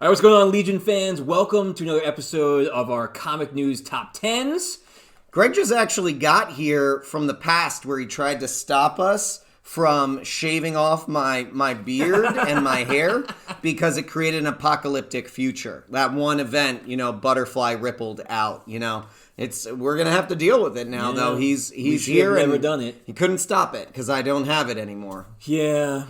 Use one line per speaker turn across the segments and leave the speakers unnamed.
All right, what's going on, Legion fans? Welcome to another episode of our Comic News Top 10s.
Greg just actually got here from the past where he tried to stop us from shaving off my beard and my hair because it created an apocalyptic future. That one event, butterfly rippled out, we're going to have to deal with it now, though. He's here and
never done it.
He couldn't stop it because I don't have it anymore.
Yeah.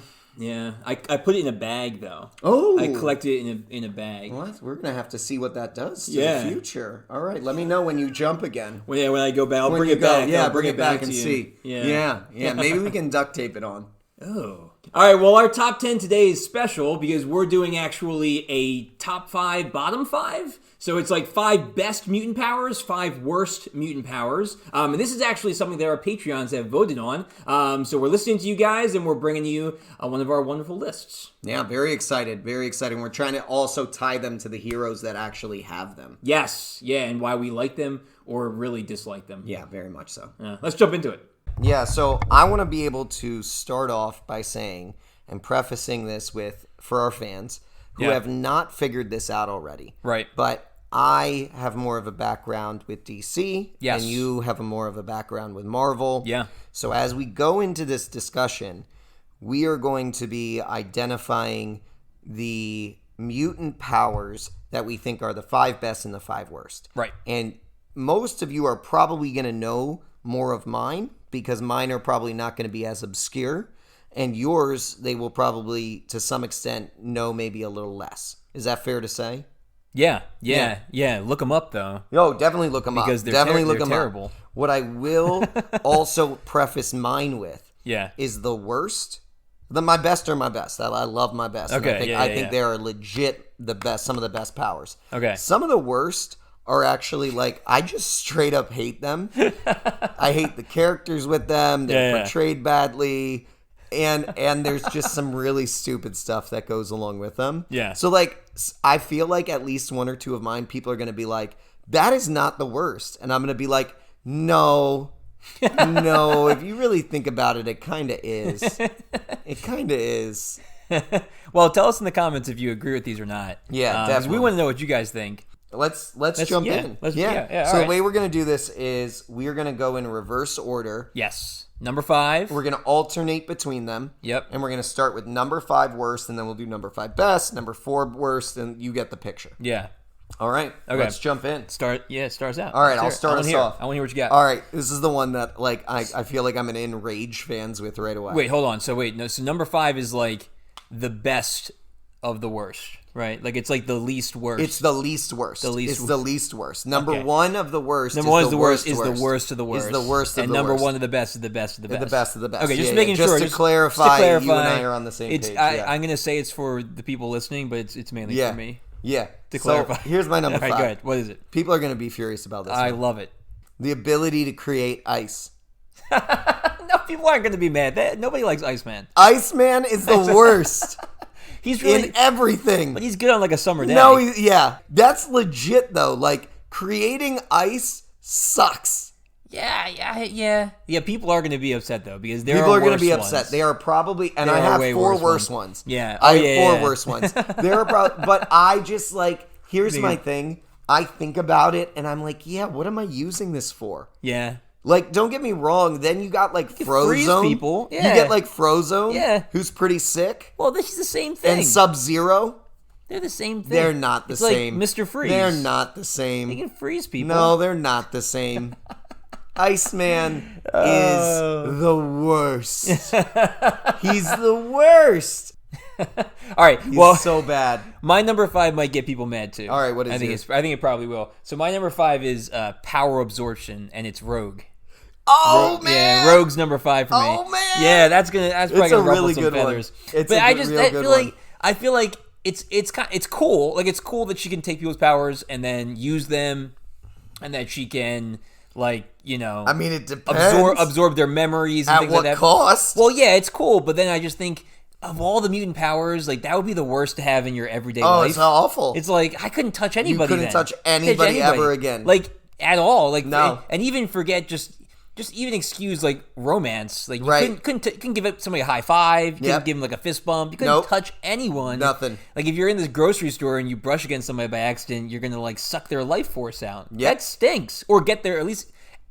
I put it in a bag, though.
Oh.
I collected it in a bag.
What? We're going to have to see what that does to the future. All right, let me know when you jump again.
When I go back, I'll bring it back.
Yeah,
I'll
bring it back and
to
see.
You.
Yeah. Maybe we can duct tape it on.
Oh. All right, well, our top 10 today is special because we're doing actually a top 5, bottom 5. So it's like 5 best mutant powers, 5 worst mutant powers. And this is actually something that our Patreons have voted on. So we're listening to you guys and we're bringing you one of our wonderful lists.
Yeah, very excited. Very exciting. We're trying to also tie them to the heroes that actually have them.
Yes, yeah, and why we like them or really dislike them.
Yeah, very much so.
Let's jump into it.
Yeah, so I want to be able to start off by saying and prefacing this with, for our fans who have not figured this out already.
Right.
But I have more of a background with DC,
yes,
and you have more of a background with Marvel.
Yeah.
So as we go into this discussion, we are going to be identifying the mutant powers that we think are the 5 best and the 5 worst.
Right.
And most of you are probably going to know more of mine because mine are probably not going to be as obscure. And yours, they will probably, to some extent, know maybe a little less. Is that fair to say?
Yeah. Look them up, though.
No, definitely look them up.
Because they're terrible.
Up. What I will also preface mine with
is
the worst. My best are my best. I love my best.
Okay,
I think they are legit the best, some of the best powers.
Okay.
Some of the worst are actually I just straight up hate them. I hate the characters with them. They're portrayed badly. And there's just some really stupid stuff that goes along with them.
Yeah.
So I feel like at least 1 or 2 of mine, people are going to be like, that is not the worst. And I'm going to be like, no, if you really think about it, it kind of is. It kind of is.
Well, tell us in the comments if you agree with these or not.
Yeah, definitely.
We want to know what you guys think.
Let's jump in. So the way we're going to do this is we're going to go in reverse order.
Yes. Number 5.
We're going to alternate between them.
Yep.
And we're going to start with number 5 worst, and then we'll do number 5 best, number 4 worst, and you get the picture.
Yeah.
All right. Okay. Let's jump in.
Start us out.
All right, I'll start us off.
I want to hear what you got.
All right. This is the one that I feel like I'm an enraged fans with right away.
Wait, hold on. So number 5 is the best of the worst. Right, it's the least worst.
It's the least worst. It's the least worst. Number 1 of the worst.
Number 1 is the worst. Is the worst of the worst.
Is the worst of the worst.
And number 1 of the best is the best of the best.
The best of the best.
Okay, just making sure.
Just to clarify, you and I are on the same page.
I'm gonna say it's for the people listening, but it's mainly for me.
Yeah.
To clarify.
Here's my number 5.
All right, go ahead. What is it?
People are gonna be furious about this.
I love it.
The ability to create ice.
No, people aren't gonna be mad. Nobody likes Iceman.
Iceman is the worst.
He's really
in everything.
But he's good on a summer day.
No, that's legit though. Creating ice sucks.
Yeah. People are going to be upset though because
people are going to be upset. They are probably, and I have 4 worse ones.
Yeah,
I have 4 worse ones. But I just here's my thing. I think about it and I'm like, what am I using this for?
Yeah.
Don't get me wrong. Then you got Frozone.
People. Yeah.
You get Frozone.
Yeah.
Who's pretty sick.
Well, this is the same thing.
And Sub-Zero.
They're the same thing.
They're not the same.
Like Mr. Freeze.
They're not the same.
They can freeze people.
No, they're not the same. Iceman is the worst. He's the worst.
All right.
He's so bad.
My number 5 might get people mad too.
All right. What is it?
I think it probably will. So my number 5 is power absorption, and it's Rogue.
Oh man!
Yeah, Rogue's number 5 for me.
Oh man!
Yeah, that's probably gonna ruffle some feathers. I feel like it's cool. It's cool that she can take people's powers and then use them, and that she can I mean,
it depends.
Absorb their memories and
at
things
what
like that.
cost?
Well, yeah, it's cool, but then I just think of all the mutant powers, that would be the worst to have in your everyday life.
Oh, it's awful.
It's I couldn't touch anybody.
You couldn't touch anybody ever again.
At all.
No.
And even forget just just even excuse like romance. Like you
Right.
couldn't give somebody a high five. You
Yep.
couldn't give them like a fist bump. You couldn't
Nope.
touch anyone.
Nothing.
Like if you're in this grocery store and you brush against somebody by accident, you're gonna like suck their life force out.
Yep.
That stinks. Or get their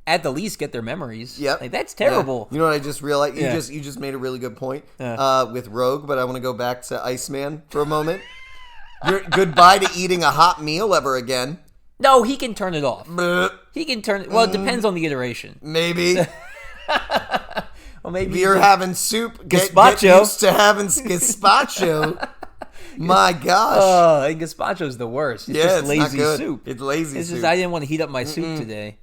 at the least get their memories.
Yep.
Like that's terrible.
You know what I just realized?
Yeah.
You just made a really good point with Rogue, but I want to go back to Iceman for a moment. Goodbye to eating a hot meal ever again.
No, he can turn it off.
Bleh.
He can turn it. Well, it depends on the iteration.
Maybe.
Well, maybe
If you're having soup, get
Gazpacho.
used to having gazpacho. My gosh.
And gazpacho's the worst. It's
Yeah,
just
it's
lazy
not good.
soup.
It's lazy
It's
soup.
just I didn't want to heat up my soup today.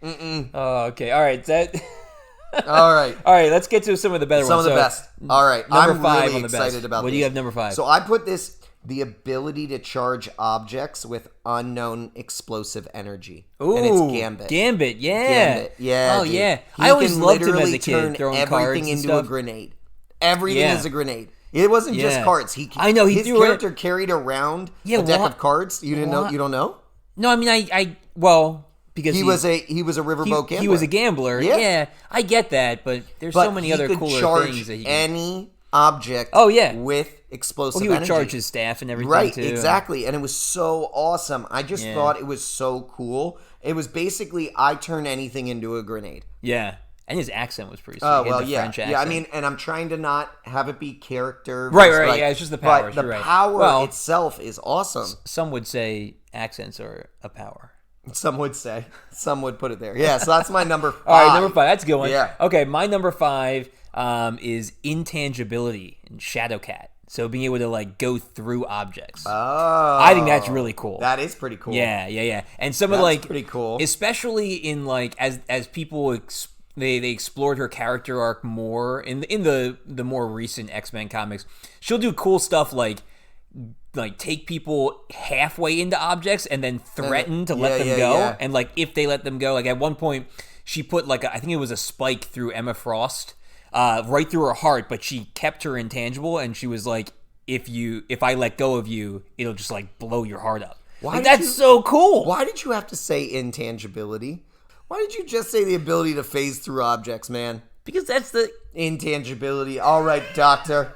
Oh, okay. All right.
All right.
All right. Let's get to some of the better
Some
ones.
of the best. All right.
Number
I'm
5
really
on the
excited
best.
about
What
this.
do you have number 5?
So I put the ability to charge objects with unknown explosive energy.
Ooh,
and it's Gambit.
Gambit, yeah.
Gambit. Yeah.
Oh,
dude.
yeah.
He
I always
can
loved him as
literally
a kid,
turn
throwing cards
everything
and
into
stuff.
a grenade. Everything
Yeah.
is a grenade. It wasn't just
Yeah.
cards.
I know, he
his
threw it-
character carried around
Yeah,
a deck
what-
of cards. You didn't know?
what-
You don't know?
No, I mean, because
He was a riverboat gambler.
He was a gambler.
Yeah.
Yeah, I get that, but there's
But
so many
he
other
could
cooler
charge
things that he could.
any object.
Oh, yeah.
With explosive
Well, he would
energy.
charge his staff and everything
Right,
too.
exactly. And it was so awesome. I just
Yeah.
thought it was so cool. It was basically I turn anything into a grenade.
Yeah, and his accent was pretty sweet.
Oh,
He had
well,
the
yeah.
French
Yeah, I
accent.
mean, and I'm trying to not have it be character.
Right,
based,
right,
like-
yeah, it's just the powers,
But the
you're right.
power
Well-
itself is awesome.
Some would say accents are a power.
Some would say. Some would put it there. Yeah, so that's my number 5.
All right, number 5. That's a good one.
Yeah.
Okay, my number 5 is intangibility in Shadowcat. So being able to like go through objects.
Oh.
I think that's really cool.
That is pretty cool.
Yeah. And some of
That's
like
pretty cool.
especially in like as people they explored her character arc more in the more recent X-Men comics. She'll do cool stuff like take people halfway into objects and then threaten to let them go.
Yeah.
And like if they let them go, like at one point she put like I think it was a spike through Emma Frost, right through her heart, but she kept her intangible and she was like, if I let go of you, it'll just like blow your heart up. Like, that's so cool.
Why did you have to say intangibility? Why did you just say the ability to phase through objects, man?
Because that's the
Intangibility. All right, doctor.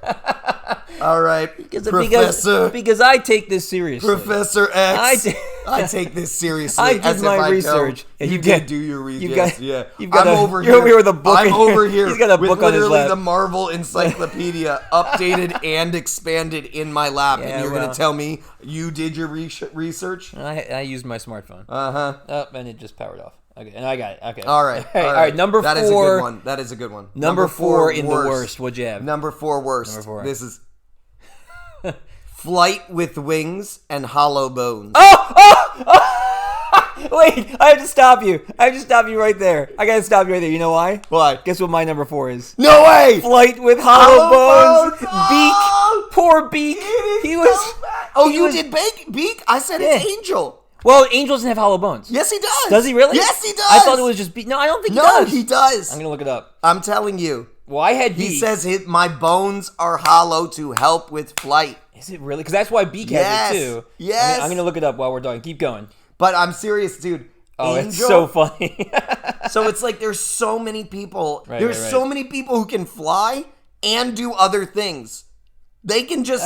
All right,
Professor. Because I take this seriously.
Professor X.
I
I take this seriously.
I did
as if
my
I
research.
Don't.
And
You
you
did
get-
do your research.
you've got-
yeah.
you've got
I'm
a-
over
you're
here.
over here with a book
I'm
in-
over here.
He's got a
with
book on his
literally
lap.
the Marvel Encyclopedia, updated and expanded in my lap,
Yeah,
and you're
well.
gonna tell me you did your research?
I used my smartphone.
Uh-huh.
And it just powered off. Okay, and I got it. Okay.
All right.
All right. Number 4.
That is a good one. That is a good one.
Number 4 in the worst. What'd you have?
Number 4 worst.
Number 4.
This is Flight with Wings and Hollow Bones.
Wait, I have to stop you. I have to stop you right there. I gotta stop you right there. You know why?
Why?
Guess what my number 4 is?
No way!
Flight with Hollow Bones.
Oh!
Beak. Poor Beak. He was.
Oh,
he
you
was-
did Beak? I said it's
Yeah.
Angel.
Well, Angel doesn't have hollow bones.
Yes, he does.
Does he really?
Yes, he does.
I thought it was just Beak. No, I don't think he
No,
does.
he does.
I'm gonna look it up.
I'm telling you.
Well, I had Beak.
He says my bones are hollow to help with flight.
Is it really? Because that's why Beak
Yes.
has it too.
Yes.
I'm gonna look it up while we're talking. Keep going.
But I'm serious, dude.
Oh,
Angel,
it's so funny.
So it's like there's so many people.
Right,
there's
right, right.
so many people who can fly and do other things. They can just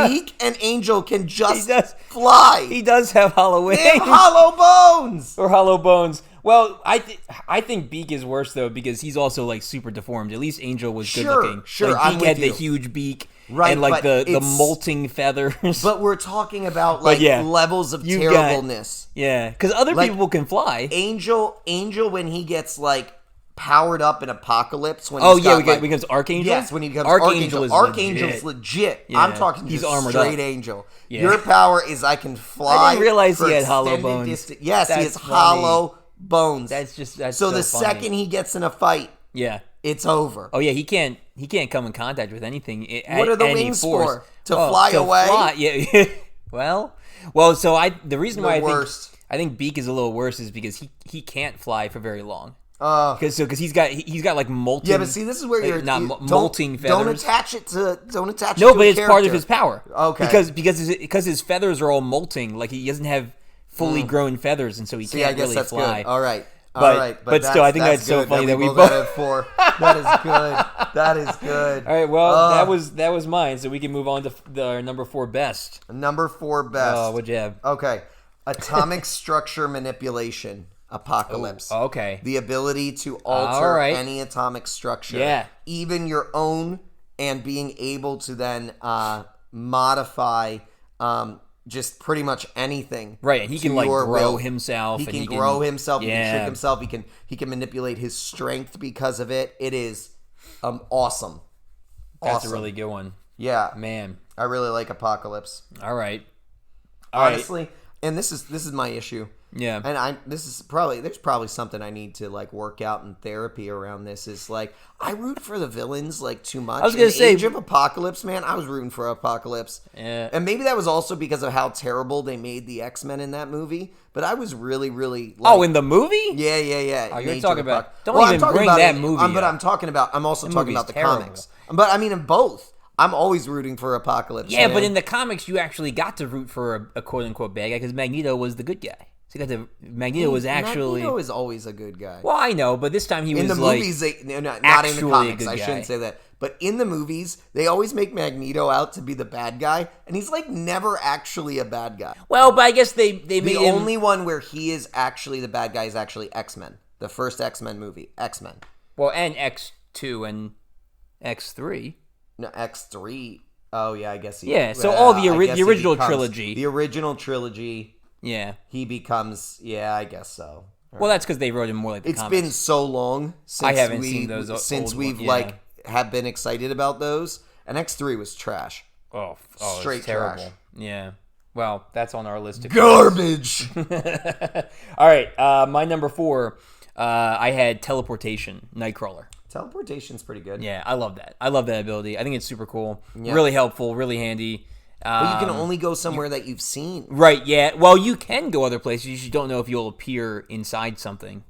Beak and Angel can just fly.
He does have hollow wings.
They have hollow bones.
Or hollow bones. Well, I think Beak is worse though because he's also like super deformed. At least Angel was good looking.
Sure,
like,
I'm
Beak
with
had the
you.
huge beak,
Right,
and like
but
the
it's-
molting feathers.
But we're talking about like
yeah,
levels of
you got-
terribleness.
Yeah, because other
Like,
people can fly.
Angel when he gets like powered up in Apocalypse. When
Oh
he's
yeah,
got, like,
becomes Archangel.
Yes, when he becomes
Archangel. Is
Archangel's legit.
Yeah,
I'm talking
he's
just
armored
straight
up.
Angel.
Yeah.
Your power is I can fly.
I didn't realize
for
he had hollow
extended
bones.
Yes, he
That's
has
funny.
hollow bones.
That's
so the
funny.
second he gets in a fight,
Yeah.
it's over.
Oh yeah, he can't come in contact with anything.
What are the
any
wings
force.
for? To fly away?
Fly. Yeah. well. So the reason why
worst.
I think Beak is a little worse is because he can't fly for very long.
Okay.
Because he's got like molten.
Yeah, but see, this is where you're
not
don't-
molting feathers.
Don't attach it to. Don't attach.
No,
it to
but
a
it's part of
character.
his power.
Okay.
Because his feathers are all molting. Like he doesn't have fully grown feathers, and so he
See, I
can't
guess
really
that's
fly.
good. All right.
But still, I think that's so
good
funny that we
both
both.
had 4. That is good. That is good.
All right, well, that was mine, so we can move on to our number 4 best.
Number 4 best.
Oh, what'd you have?
Okay, atomic structure manipulation. Apocalypse.
Oh, okay.
The ability to alter any atomic structure, even your own, and being able to then modify just pretty much anything.
Right, and he can like grow himself.
He can grow himself. He can shrink himself. He can manipulate his strength because of it. It is awesome.
That's a really good one.
Yeah,
man,
I really like Apocalypse.
All right,
honestly, and this is my issue.
Yeah,
and there's probably something I need to like work out in therapy around this. Is like I root for the villains like too much.
I was gonna say,
Age of Apocalypse, man, I was rooting for Apocalypse.
Yeah,
and maybe that was also because of how terrible they made the X-Men in that movie. But I was really like,
in the movie?
Yeah.
Oh, you're talking about? Don't even bring that movie.
But I'm also talking about the comics. But I mean, in both. I'm always rooting for Apocalypse.
Yeah, but in the comics, you actually got to root for a quote-unquote bad guy because Magneto was the good guy. So you got to Magneto was actually
Magneto is always a good guy.
Well, I know, but this time he was
in the
like
movies. Not in the comics. I shouldn't say that. But in the movies, they always make Magneto out to be the bad guy, and he's like never actually a bad guy.
Well, but I guess they made
the only one where he is actually the bad guy is actually X-Men, the first X-Men movie, X-Men.
Well, and X2 and X3.
No, X3. Oh yeah, I guess.
So all the original trilogy.
The original trilogy.
Yeah.
He becomes. Yeah, I guess so.
Well, that's because they wrote him more like the comics.
It's been so long since
I haven't seen those
since we've have been excited about those. And X3 was trash.
Oh,
straight
terrible.
Trash.
Yeah. Well, that's on our list of
garbage.
All right, my number 4, I had teleportation, Nightcrawler.
Teleportation's pretty good.
Yeah, I love that. I love that ability. I think it's super cool. Yep. Really helpful, really handy.
But you can only go somewhere that you've seen.
Right, yeah. Well, you can go other places. You just don't know if you'll appear inside something.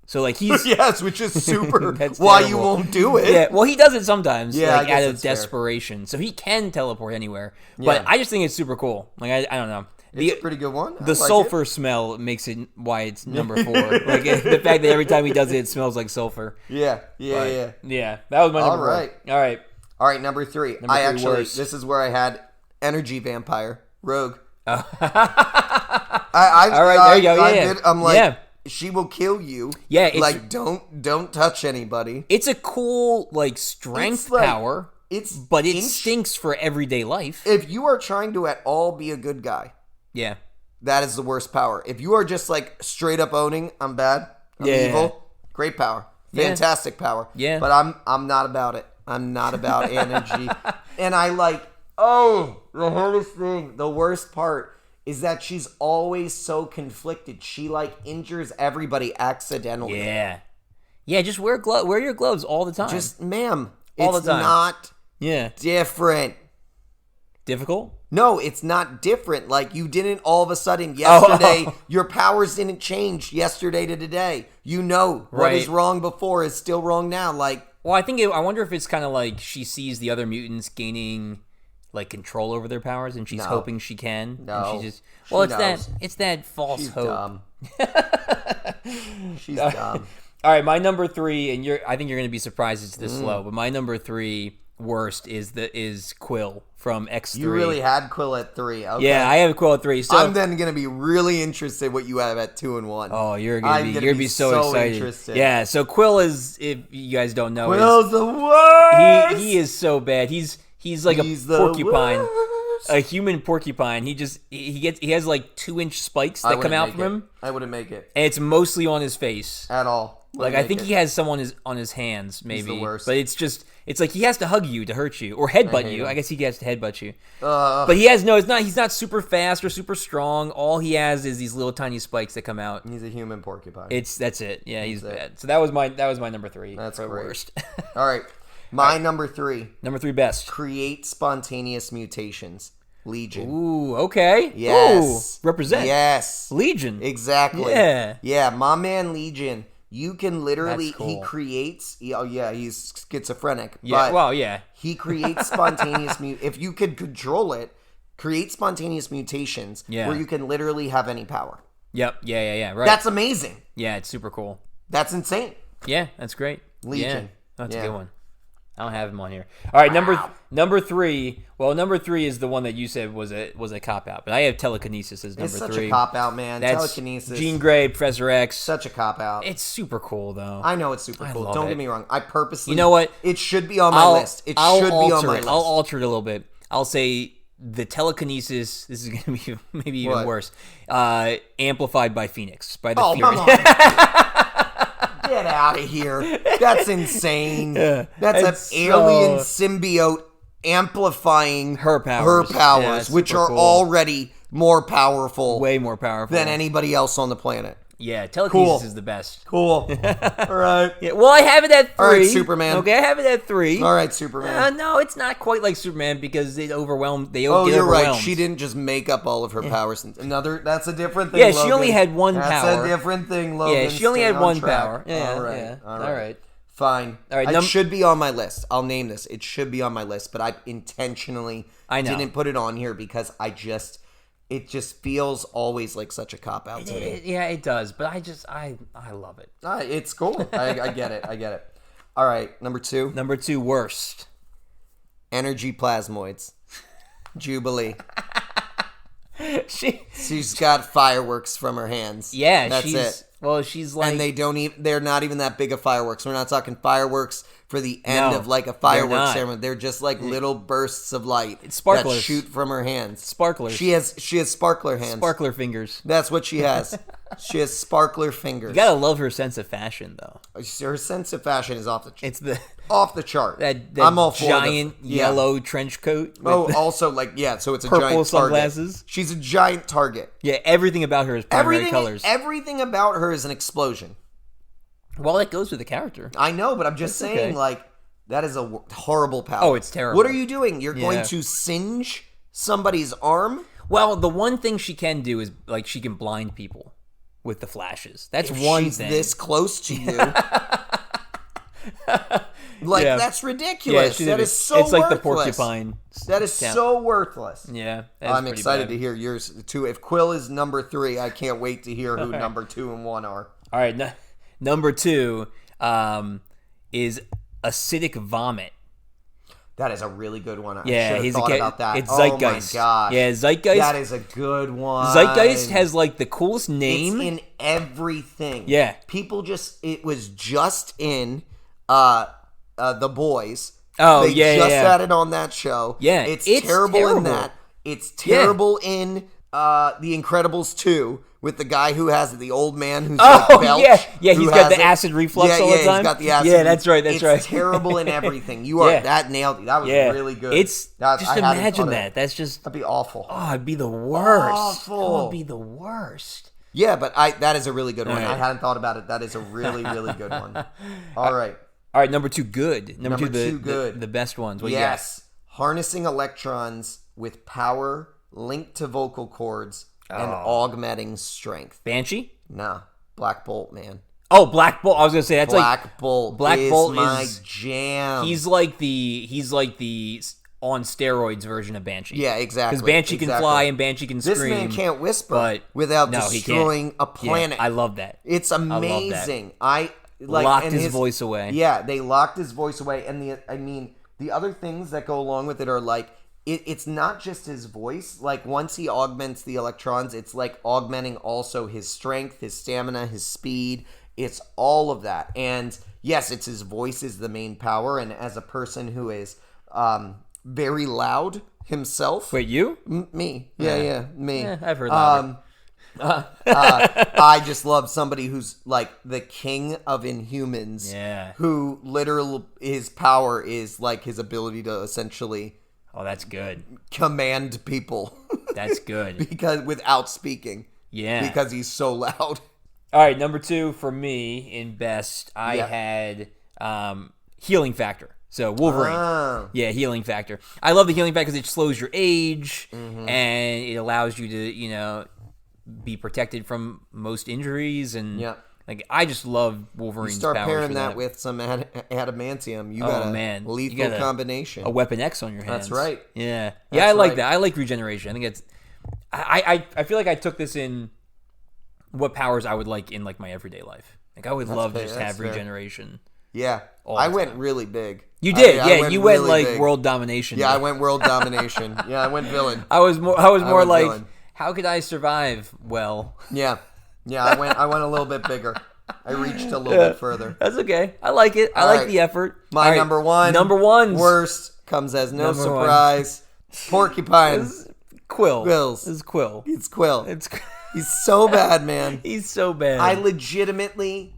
So, like, he's...
yes, which is super why you won't do it.
Yeah, well, he does it sometimes, like, out of desperation. Fair. So he can teleport anywhere. But I just think it's super cool. Like, I don't know.
It's a pretty good one.
The sulfur smell makes it why it's number 4. Like, the fact that every time he does it, it smells like sulfur.
Yeah.
Yeah, that was my number 4. All right,
number 3.
Worst.
This is where I had energy vampire, Rogue.
All right, there you go.
I'm like, she will kill you.
Yeah, it's,
like don't touch anybody.
It's a cool like strength power. But it stinks for everyday life.
If you are trying to at all be a good guy, that is the worst power. If you are just like straight up owning, I'm bad, I'm evil, great power, fantastic power.
Yeah,
but I'm not about it. I'm not about energy, and I like. Oh, the hardest thing, the worst part is that she's always so conflicted. She like injures everybody accidentally.
Yeah, just wear your gloves all the time.
Just, ma'am,
all the time.
Not different.
Difficult?
No, it's not different. Like, you didn't all of a sudden yesterday, your powers didn't change yesterday to today. You know what is wrong before is still wrong now. Like,
well, I wonder if it's kind of like she sees the other mutants gaining like control over their powers, and she's hoping she can.
No,
and she just it's that false hope.
Dumb. She's dumb.
All right, my number 3, and I think you're going to be surprised it's this low, but my number 3 worst is Quill from X3.
You really had Quill at 3. Okay.
Yeah, I have Quill at 3. So
I'm then going to be really interested what you have at 2 and 1.
Oh, you're going to be so excited.
Interested.
Yeah, so Quill is, if you guys don't know,
Quill's the worst.
He is so bad. He's like a porcupine. A human porcupine. He has like 2-inch spikes that come out from him.
I wouldn't make it.
And it's mostly on his face.
At all.
Like, I think he has some on his hands, maybe.
He's the worst.
But it's like he has to hug you to hurt you. Or headbutt you. I guess he has to headbutt you. But he's not super fast or super strong. All he has is these little tiny spikes that come out.
He's a human porcupine.
That's it. Yeah, he's bad. So that was my number 3.
That's great.
Worst.
All right. My number 3.
Number 3 best.
Create spontaneous mutations. Legion.
Ooh, okay.
Yes.
Ooh, represent.
Yes.
Legion.
Exactly.
Yeah.
Yeah, my man Legion. You can literally,
cool.
He creates, he's schizophrenic.
Yeah,
but he creates spontaneous, if you could control it, create spontaneous mutations where you can literally have any power.
Yep. Yeah. Right.
That's amazing.
Yeah, it's super cool.
That's insane.
Yeah, that's great.
Legion.
Yeah, that's
Yeah.
a good one. I don't have him on here. All right, number 3. Well, number 3 is the one that you said was a cop out, but I have telekinesis as number
It's such
3.
a cop out, man.
That's
Telekinesis.
Jean Grey, Professor X.
Such a cop out.
It's super cool though.
I know it's super cool.
love
Don't
it.
get me wrong. I purposely.
You know what?
It should be on my list. It should be on my list.
I'll alter it a little bit. I'll say the telekinesis. This is going to be maybe even
What?
worse. Amplified by Phoenix by the
Oh,
Fury.
come on. Get out of here. That's insane. That's
It's
an alien symbiote amplifying
Her powers. Yeah, it's
which
super
are
cool.
already more powerful
Way more powerful
than anybody else on the planet.
Yeah, telekinesis
Cool.
is the best.
Cool. All right.
Yeah, well, I have it at 3.
All right, Superman.
Okay, I have it at 3.
All right, Superman.
No, it's not quite like Superman because they overwhelmed. They
Oh,
get
you're
overwhelmed.
right. She didn't just make up all of her powers. That's a different thing.
Yeah, she
Logan.
only had one
That's
power.
a different thing, Logan.
Yeah, she only
Stay
had
on
one
track.
power. Yeah,
all right.
yeah.
All
All right.
Fine.
All right,
It should be on my list. I'll name this. It should be on my list, but I intentionally didn't put it on here because it just feels always like such a cop out to me.
Yeah, it does, but I love it.
It's cool. I get it. I get it. All right, number 2.
Number 2, worst.
Energy plasmoids. Jubilee.
She,
She's got fireworks from her hands.
yeah,
That's
she's
it.
well, she's like
And they're not even that big of fireworks. We're not talking fireworks for the end
No,
of like a
they're
fireworks
not.
ceremony. They're just like little bursts of light that
sparklers.
shoot from her hands.
sparklers.
She has sparkler hands.
sparkler fingers.
That's what she has. She has sparkler fingers.
You gotta love her sense of fashion, though.
Her sense of fashion is off the
It's the
chart.
that
I'm all for
giant
yeah.
yellow trench coat. With
Oh, also like so it's a
purple
giant target.
sunglasses.
She's a giant target.
Yeah, everything about her is primary colors.
Everything about her is an explosion.
Well, that goes with the character.
I know, but I'm just
That's
saying,
okay.
like, that is a horrible power.
Oh, it's terrible.
What are you doing? You're going
Yeah.
to singe somebody's arm?
Well, the one thing she can do is like she can blind people with the flashes. That's
If
one
she's
thing.
this close to you. Like,
Yeah.
that's ridiculous.
she's
That
a-
is so
it's like the
worthless.
porcupine.
That is
sound.
so worthless.
Yeah, that's
I'm
pretty
excited
bad.
to hear yours, too. If Quill is number 3, I can't wait to hear who number 2 and 1 are.
All right, number 2 is acidic vomit.
That is a really good one. I
Yeah,
should have
he's
thought
a
about that.
It's Zeitgeist.
Oh my gosh.
Yeah, Zeitgeist.
That is a good one.
Zeitgeist has like the coolest name.
It's in everything.
Yeah.
People it was just in The Boys.
Oh,
they
yeah,
just
yeah.
had it on that show.
Yeah,
It's
it's
terrible in
terrible.
that. It's terrible in The Incredibles 2 with the guy who has the old man who's
Oh,
like Belch.
yeah,
who
he's got
has
the acid reflux
yeah,
all the
yeah,
time.
he's got the acid.
Yeah, that's right, that's
it's
right.
It's terrible in everything. You are
Yeah.
that nailed it. That was
Yeah,
really good.
It's
That-
just
I hadn't
imagine
thought of
that. That's just
That'd be awful.
it'd be the worst.
Awful.
Oh, it'd be the worst.
Yeah, but that is a really good one.
right.
I hadn't thought about it. That is a really, really good one. All right.
All right, number 2, good. Number
Number
2,
two, good.
The best ones. What you got?
Yes. Harnessing electrons with power linked to vocal cords and augmenting strength.
Banshee.
Nah. Black Bolt, man.
Oh, Black Bolt. I was gonna say that's
Black Bolt.
Black
is
Bolt
my
is-
jam.
he's like the on steroids version of Banshee.
Yeah, exactly.
Because Banshee can
exactly.
fly and Banshee can
This
scream.
man can't whisper
but
without
no, he can't.
destroying a planet.
Yeah, I love that.
It's amazing.
Locked
and
his voice away.
Yeah, they locked his voice away, and the other things that go along with it are like it's not just his voice. Like once he augments the electrons, it's like augmenting also his strength, his stamina, his speed. It's all of that, and yes, it's his voice is the main power. And as a person who is very loud himself,
Wait, you?
me, yeah, me.
Yeah, I've heard that.
I just love somebody who's like the king of Inhumans.
Yeah.
Who literally his power is like his ability to essentially
Oh, that's good.
command people
That's good.
because without speaking.
Yeah.
Because he's so loud.
All right, number 2 for me in best, I
Yeah.
had healing factor. So Wolverine.
Ah.
Yeah, healing factor. I love the healing factor because it slows your age
Mm-hmm.
and it allows you to, be protected from most injuries and
Yeah.
like I just love
You
Wolverine's
start
powers
pairing
for
that with some adamantium, you got a
man. You
lethal
got
combination.
a Weapon X on your hands.
That's right.
Yeah.
That's
Yeah, I like
right.
that. I like regeneration. I think it's I feel like I took this in what powers I would like in like my everyday life. Like I would love to just
that's
have
fair.
regeneration.
Yeah,
the
I went
time.
really big.
You did,
I
yeah. You went
really
like
big.
world domination.
Yeah, I went world domination. Yeah, I went villain.
I was more
went
like,
villain.
how could I survive? Well,
Yeah, I went a little bit bigger. I reached a little bit further.
that's okay. I like it. I
All
like
right.
the effort.
My
All right,
number one, worst comes as no
Number one.
surprise. Porcupine.
This is Quill.
Quills.
This is Quill.
It's Quill.
It's
He's so bad, man.
he's so bad.
I legitimately,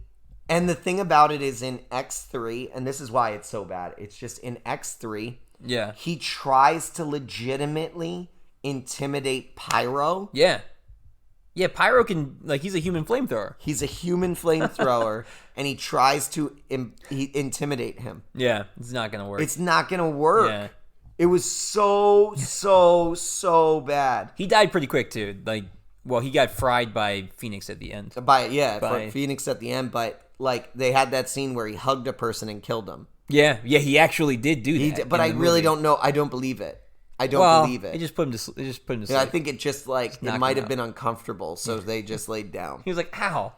and the thing about it is in X3, and this is why it's so bad. It's just in X3,
yeah.
he tries to legitimately intimidate Pyro.
Yeah. Yeah, Pyro can, like, he's a human flamethrower.
He's a human flamethrower, and he tries to intimidate him.
Yeah, it's not going to work.
It's not going to work.
Yeah.
It was so bad.
He died pretty quick, too. Like, well, he got fried by Phoenix at the end.
For Phoenix at the end, but, like, they had that scene where he hugged a person and killed them.
Yeah, he actually did do that.
But I really don't know. I don't believe it. I don't believe it.
They just put him to sleep.
I think it just it might have
out.
been uncomfortable, so they just laid down.
He was like, ow.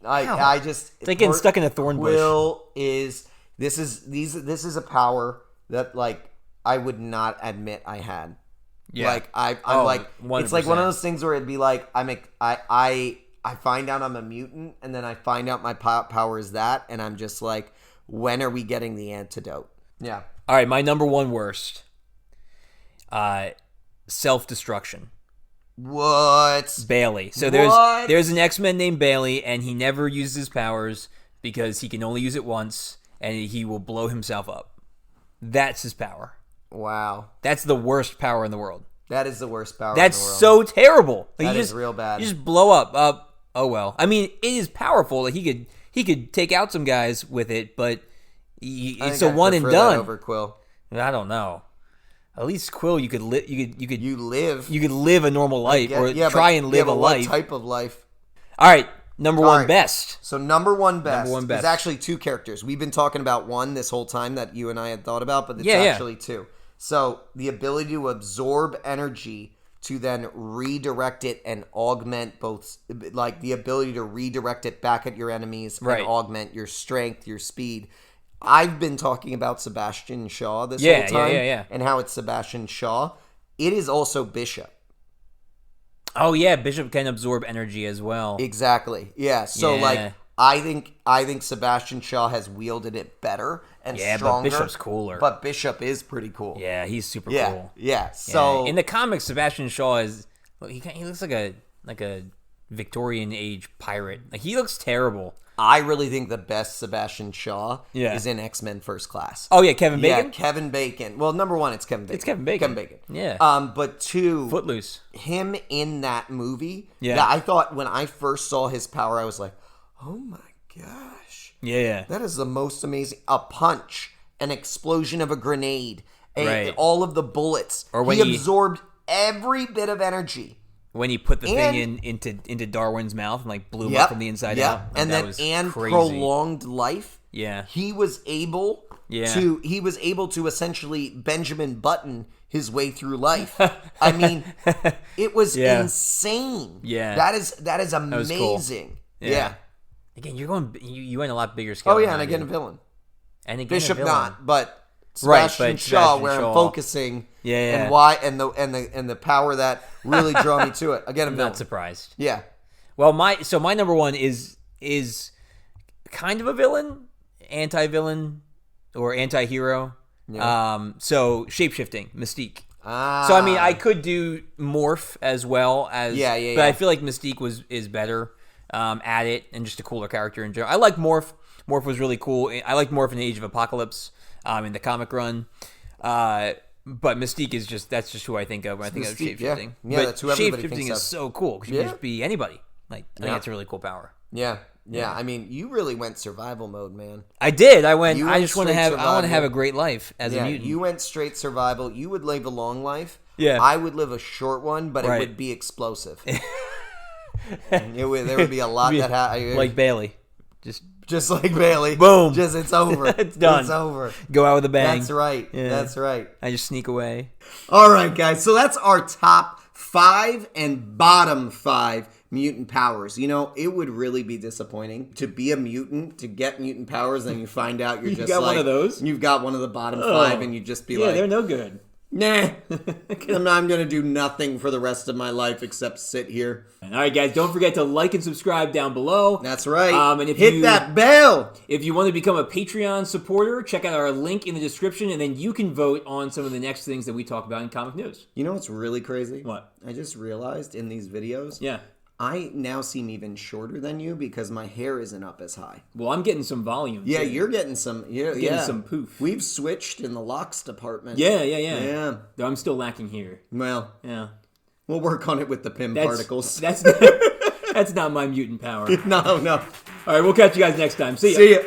I just
It's like getting stuck in a thorn bush.
Will is this is a power that like I would not admit I had.
Yeah.
Like I'm like
100%.
it's like one of those things where it'd be like I find out I'm a mutant and then I find out my power is that and I'm just like, when are we getting the antidote? Yeah.
All right, my number one worst. Self-destruction.
What?
Bailey. So
What?
there's an X-Men named Bailey, and he never uses his powers because he can only use it once, and he will blow himself up. That's his power.
Wow.
That's the worst power in the world.
That is the worst power
That's
in the world.
so terrible. Like,
That
you
is
just,
real bad.
You just blow up. Oh well. I mean, it is powerful. Like he could take out some guys with it, but it's a one and
prefer that
done.
over Quill.
I don't know. At least Quill, you could live a normal life try and live a life.
What type of life?
All right, number one
right.
best.
So number one best
best.
is actually two characters. We've been talking about one this whole time that you and I had thought about, but it's
Yeah.
actually two. So the ability to absorb energy to then redirect it and augment both, like the ability to redirect it back at your enemies
Right.
and augment your strength, your speed. I've been talking about Sebastian Shaw this whole time
Yeah.
and how it's Sebastian Shaw. It is also Bishop.
Oh yeah, Bishop can absorb energy as well.
Exactly. Yeah. So
Yeah.
like I think Sebastian Shaw has wielded it better and stronger.
But Bishop's cooler.
But Bishop is pretty cool.
Yeah, he's super
Yeah.
cool.
Yeah. So
in the comics, Sebastian Shaw is he looks like a Victorian age pirate. Like he looks terrible.
I really think the best Sebastian Shaw
Yeah.
is in X-Men First Class.
Oh yeah, Kevin Bacon.
Yeah, Kevin Bacon. Well, number one, it's Kevin Bacon.
It's Kevin Bacon.
Kevin Bacon.
Yeah.
But two,
Footloose.
him in that movie.
Yeah.
That I thought when I first saw his power, I was like, oh my gosh.
Yeah.
That is the most amazing. A punch, an explosion of a grenade,
Right.
all of the bullets.
Or when
he
he-
absorbed every bit of energy.
When he put the thing into Darwin's mouth and like blew him up from the inside out. Like,
and
that
then
was
and
crazy.
prolonged life.
Yeah.
He was able
Yeah.
to essentially Benjamin Button his way through life. I mean, it was
Yeah.
insane.
Yeah.
That is
was cool.
amazing.
Yeah.
Yeah.
Again, you went a lot bigger scale.
Oh yeah,
than
and
I
again a
did.
villain.
And again,
Bishop
a villain.
not, but
Right,
Sebastian
but
Shaw,
Sebastian
where
Shaw.
I'm focusing,
Yeah.
and why, and the power that really drew me to it. Again, a
I'm
villain.
not surprised.
Yeah,
Well, my number one is kind of a villain, anti-villain, or anti-hero.
Yeah.
So shapeshifting, Mystique.
Ah.
So I mean, I could do Morph as well as
Yeah.
But I feel like Mystique is better at it and just a cooler character in general. I like Morph. Morph was really cool. I like Morph in the Age of Apocalypse in the comic run. But Mystique is that's just who I think of when I think of
Mystique,
shapeshifting.
yeah.
But
That's who everybody
shapeshifting
thinks
is
of.
so cool because you can just be anybody. Like I think that's a really cool power.
Yeah. I mean, you really went survival mode, man.
I did. I went.
You
I
went
just want to
straight
have. I want to have
survival.
a great life as a
Yeah,
mutant.
you went straight survival. You would live a long life.
Yeah.
I would live a short one, but
Right.
it would be explosive. There would be a lot that
like Bailey,
just like Bailey.
Boom.
Just it's over.
It's done.
It's over.
go out with a bang.
That's right.
Yeah.
That's right.
I just sneak away.
All right, guys. So that's our top 5 and bottom 5 mutant powers. You know, it would really be disappointing to be a mutant, to get mutant powers, and you find out you're just
got
like...
one of those?
You've got one of the bottom 5, and you just be
Yeah,
like...
they're no good.
Nah, I'm going to do nothing for the rest of my life except sit here.
All right, guys, don't forget to like and subscribe down below.
That's right.
And if
Hit that bell.
If you want to become a Patreon supporter, check out our link in the description, and then you can vote on some of the next things that we talk about in comic news.
You know what's really crazy?
What?
I just realized in these videos,
Yeah.
I now seem even shorter than you because my hair isn't up as high.
Well, I'm getting some volume.
Yeah,
too.
you're getting some. Yeah,
some poof.
We've switched in the locks department.
Yeah. Though I'm still lacking here.
Well,
Yeah.
we'll work on it with the Pym particles.
That's not my mutant power.
No.
All right, we'll catch you guys next time. See ya.
See ya.